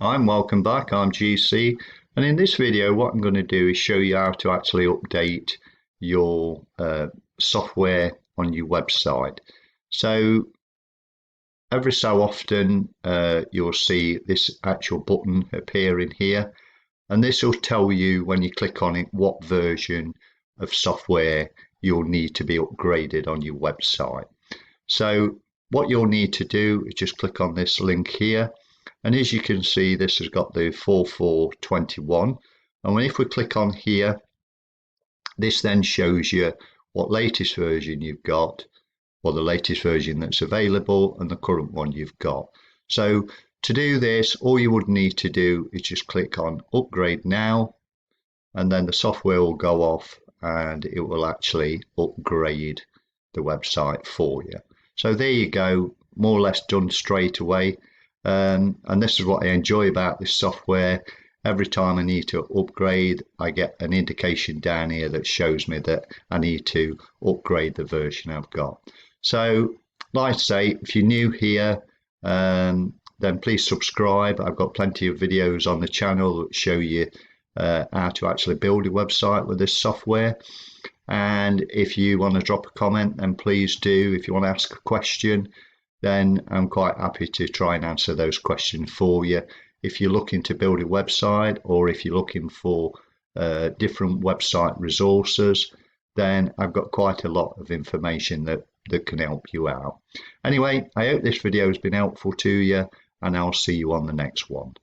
I'm welcome back. I'm GC, and in this video what I'm going to do is show you how to actually update your software on your website. So every so often you'll see this actual button appearing here, and this will tell you when you click on it what version of software you'll need to be upgraded on your website. So what you'll need to do is just click on this link here, and as you can see, this has got the 4421, and if we click on here, this then shows you what latest version you've got, or the latest version that's available, and the current one you've got. So to do this, all you would need to do is just click on upgrade now, and then the software will go off and it will actually upgrade the website for you. So there you go, more or less done straight away. And this is what I enjoy about this software. Every time I need to upgrade, I get an indication down here that shows me that I need to upgrade the version I've got. So like I say, if you're new here, then please subscribe. I've got plenty of videos on the channel that show you how to actually build a website with this software. And if you want to drop a comment, then please do. If you want to ask a question, then I'm quite happy to try and answer those questions for you. If you're looking to build a website, or if you're looking for different website resources, then I've got quite a lot of information that can help you out. Anyway, I hope this video has been helpful to you, and I'll see you on the next one.